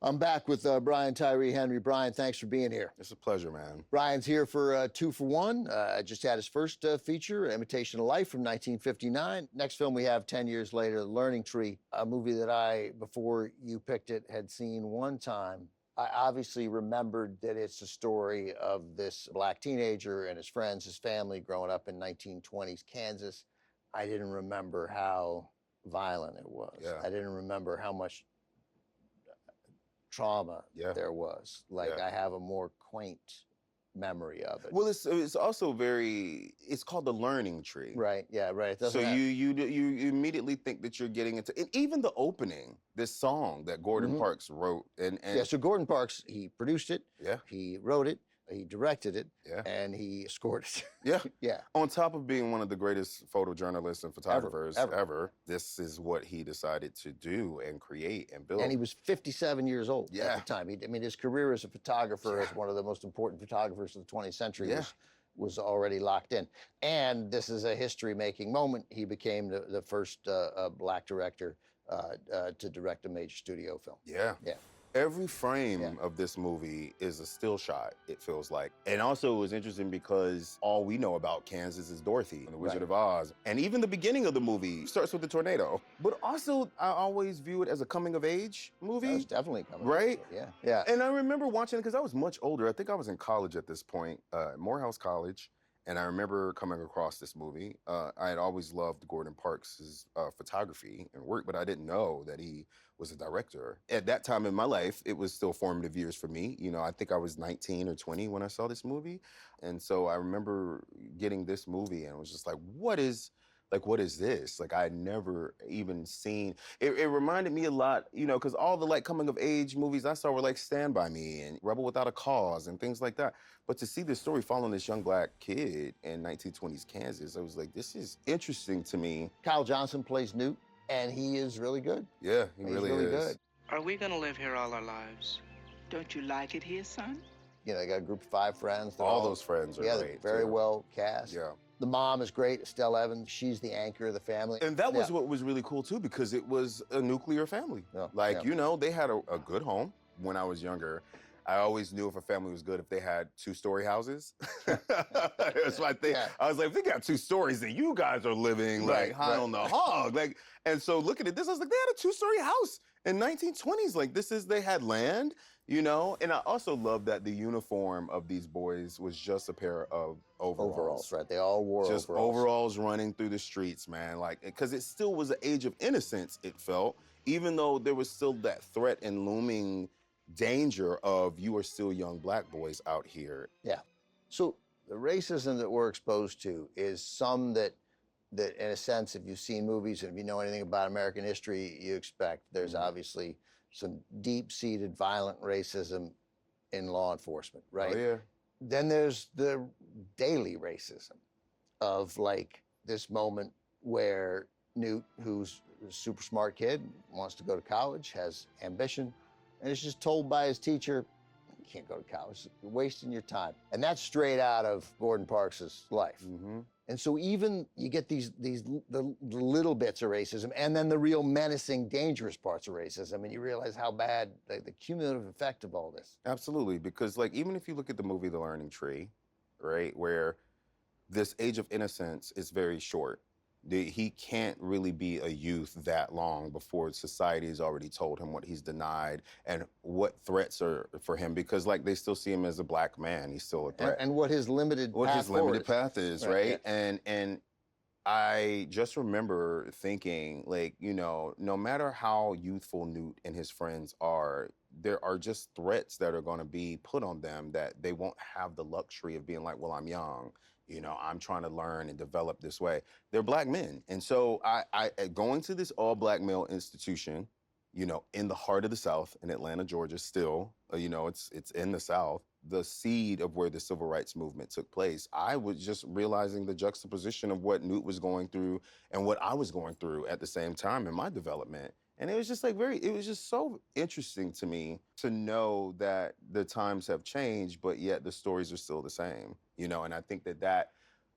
I'm back with Brian Tyree Henry. Brian, thanks for being here. It's a pleasure, man. Brian's here for 2 for 1. Just had his first feature, Imitation of Life from 1959. Next film we have 10 years later, The Learning Tree, a movie that I, before you picked it, had seen one time. I obviously remembered that it's a story of this black teenager and his friends, his family growing up in 1920s Kansas. I didn't remember how violent it was. Yeah. I didn't remember how much trauma there was. I have a more quaint memory of it. Well, it's also it's called The Learning Tree. Right, yeah, right. So you immediately think that you're getting into, and even the opening, this song that Gordon Parks wrote. Yeah, so Gordon Parks, he produced it, Yeah. he wrote it, he directed it, Yeah. and he scored it. Yeah. Yeah. On top of being one of the greatest photojournalists and photographers Ever. this is what he decided to do and create and build. And he was 57 years old at the time. His career as a photographer, as one of the most important photographers of the 20th century, was already locked in. And this is a history-making moment. He became the first black director to direct a major studio film. Yeah. Yeah. Every frame of this movie is a still shot, it feels like. And also it was interesting because all we know about Kansas is Dorothy and the Wizard of Oz. And even the beginning of the movie starts with the tornado. But also, I always view it as a coming-of-age movie. It's definitely coming. Right? Yeah. Yeah. And I remember watching it because I was much older. I think I was in college at this point, Morehouse College. And I remember coming across this movie. I had always loved Gordon Parks' photography and work, but I didn't know that he was a director. At that time in my life, it was still formative years for me. You know, I think I was 19 or 20 when I saw this movie. And so I remember getting this movie and was just like, what is this? Like, I had never even seen, it reminded me a lot, you know, because all the coming of age movies I saw were like Stand By Me and Rebel Without a Cause and things like that. But to see this story following this young black kid in 1920s Kansas, I was like, this is interesting to me. Kyle Johnson plays Newt, and he is really good. Yeah, he's really good. Are we gonna live here all our lives? Don't you like it here, son? You know, they got a group of 5 friends. All those friends are they're great, very too. well cast. Yeah. The mom is great, Estelle Evans. She's the anchor of the family. And that was what was really cool, too, because it was a nuclear family. You know, they had a good home. When I was younger, I always knew if a family was good if they had 2-story houses. That's my thing. I was like, if they got 2 stories, then you guys are living high on the hog. And so looking at this, I was like, they had a 2-story house in 1920s. They had land, you know? And I also love that the uniform of these boys was just a pair of overalls. Right, they all wore just overalls running through the streets, man. Because it still was an age of innocence, it felt, even though there was still that threat and looming danger of you are still young black boys out here. Yeah. So the racism that we're exposed to is some that in a sense, if you've seen movies and if you know anything about American history, you expect. There's obviously some deep-seated violent racism in law enforcement, right? Oh, yeah. Then there's the daily racism of this moment where Newt, who's a super smart kid, wants to go to college, has ambition, and is just told by his teacher, you can't go to college, you're wasting your time. And that's straight out of Gordon Parks' life. Mm-hmm. And so even you get the little bits of racism and then the real menacing, dangerous parts of racism, and you realize how bad the cumulative effect of all this. Absolutely, because even if you look at the movie The Learning Tree, right, where this age of innocence is very short. He can't really be a youth that long before society has already told him what he's denied and what threats are for him, because they still see him as a black man. He's still a threat. And what his limited path is, right? Yeah. And I just remember thinking, no matter how youthful Newt and his friends are, there are just threats that are going to be put on them that they won't have the luxury of being like, well, I'm young. You know, I'm trying to learn and develop this way. They're black men. And so I going to this all-black male institution, you know, in the heart of the South, in Atlanta, Georgia, still, you know, it's in the South, the seed of where the civil rights movement took place. I was just realizing the juxtaposition of what Newt was going through and what I was going through at the same time in my development. And it was just it was just so interesting to me to know that the times have changed, but yet the stories are still the same, you know? And I think that,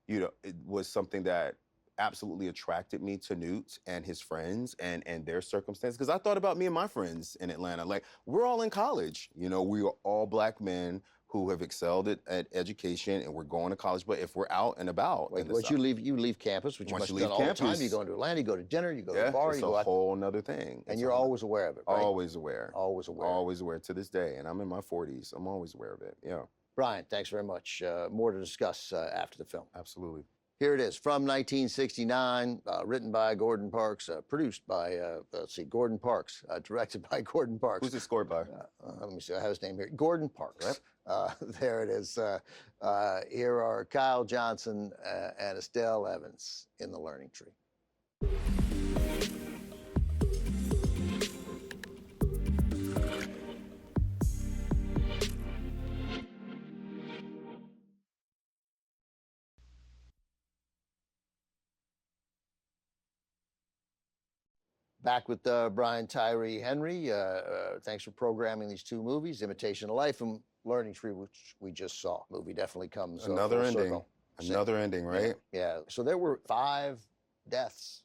you know, it was something that absolutely attracted me to Newt and his friends and their circumstances. Because I thought about me and my friends in Atlanta. Like, we're all in college. You know, we are all Black men who have excelled at education, and we're going to college. But if we're out and about, Wait, once you leave campus, which you must have done all the time, you go into Atlanta, you go to dinner, you go to the bar, it's you go a out. whole nother thing. And you're always aware of it, right? Always aware. Always aware. Always aware to this day. And I'm in my 40s. I'm always aware of it. Yeah. Brian, thanks very much. More to discuss after the film. Absolutely. Here it is, from 1969, written by Gordon Parks, produced by, Gordon Parks, directed by Gordon Parks. Who's it scored by? Let me see, I have his name here. Gordon Parks. Yep. There it is. Here are Kyle Johnson and Estelle Evans in The Learning Tree. Back with Brian Tyree Henry. Thanks for programming these two movies, Imitation of Life and Learning Tree, which we just saw. Movie definitely comes another full ending. circle. Another ending, right? Yeah. So there were 5 deaths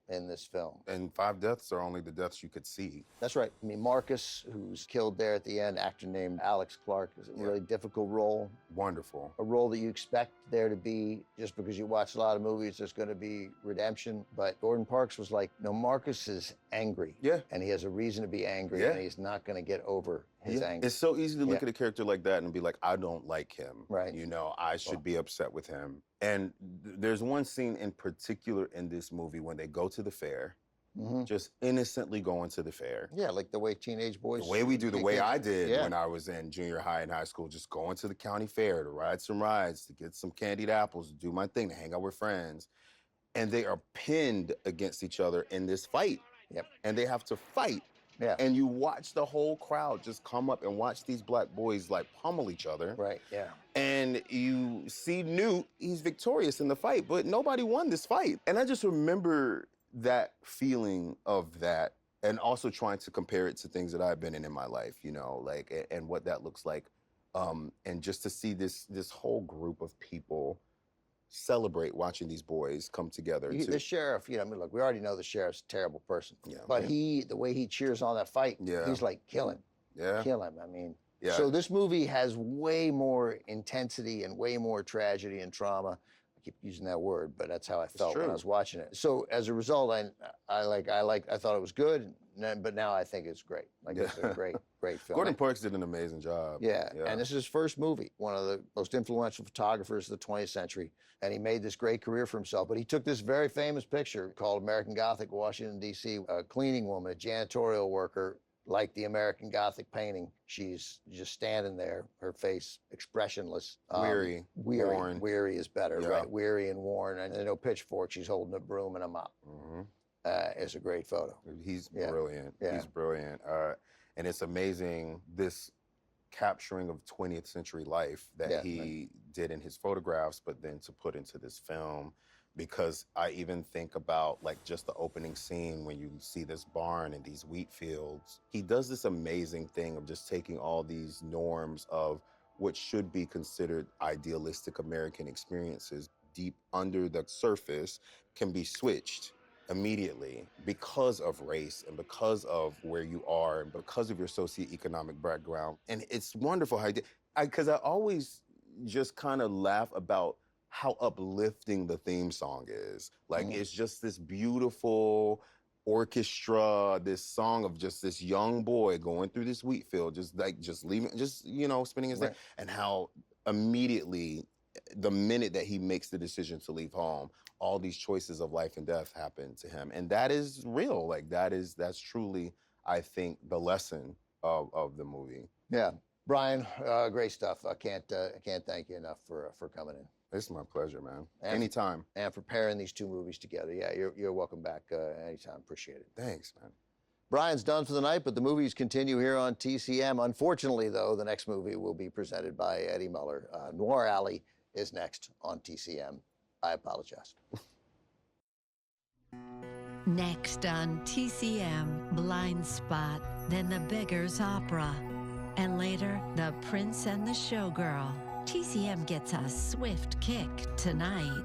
in this film. And 5 deaths are only the deaths you could see. That's right. I mean, Marcus, who's killed there at the end, actor named Alex Clark, is a really difficult role. Wonderful. A role that you expect there to be, just because you watch a lot of movies, there's going to be redemption. But Gordon Parks was like, no, Marcus is angry. Yeah. And he has a reason to be angry, and he's not going to get over his anger. It's so easy to look at a character like that and be like, I don't like him. Right. You know, I should be upset with him. And there's one scene in particular in this movie when they go to the fair. Just innocently going to the fair. Yeah, like the way teenage boys. The way we do, the way I did when I was in junior high and high school, just going to the county fair to ride some rides, to get some candied apples, to do my thing, to hang out with friends. And they are pinned against each other in this fight. Yep. And they have to fight. Yeah. And you watch the whole crowd just come up and watch these Black boys like pummel each other. Right, yeah. And you see Newt, he's victorious in the fight, but nobody won this fight. And I just remember that feeling of that, and also trying to compare it to things that I've been in my life, you know, like, and what that looks like. And just to see this whole group of people celebrate watching these boys come together. The sheriff, you know, I mean, look, we already know the sheriff's a terrible person. Yeah. But the way he cheers on that fight, he's like, kill him. Yeah. Kill him. I mean, yeah. So this movie has way more intensity and way more tragedy and trauma. I keep using that word, but that's how I felt when I was watching it. So as a result, I thought it was good, but now I think it's great. Like, it's a great film. Gordon Parks did an amazing job. Yeah, and this is his first movie, one of the most influential photographers of the 20th century, and he made this great career for himself. But he took this very famous picture called American Gothic, Washington, D.C., a cleaning woman, a janitorial worker, like the American Gothic painting. She's just standing there, her face expressionless. Weary, worn. Weary is better, right? Weary and worn, and no pitchfork. She's holding a broom and a mop. It's a great photo. He's brilliant. He's brilliant. And it's amazing, this capturing of 20th century life that he did in his photographs, but then to put into this film. Because I even think about like just the opening scene when you see this barn and these wheat fields. He does this amazing thing of just taking all these norms of what should be considered idealistic American experiences deep under the surface can be switched immediately because of race and because of where you are and because of your socioeconomic background. And it's wonderful how he did, because I always just kind of laugh about how uplifting the theme song is. Like, it's just this beautiful orchestra, this song of just this young boy going through this wheat field, just leaving, you know, spending his day. And how immediately, the minute that he makes the decision to leave home, all these choices of life and death happen to him. And that is real. Like, that's truly, I think, the lesson of the movie. Yeah. Brian, great stuff. I can't thank you enough for coming in. It's my pleasure, man. Anytime. And for pairing these two movies together. Yeah, you're welcome back anytime. Appreciate it. Thanks, man. Brian's done for the night, but the movies continue here on TCM. Unfortunately, though, the next movie will be presented by Eddie Muller. Noir Alley is next on TCM. I apologize. Next on TCM, Blind Spot, then The Beggar's Opera, and later, The Prince and the Showgirl. TCM gets a swift kick tonight.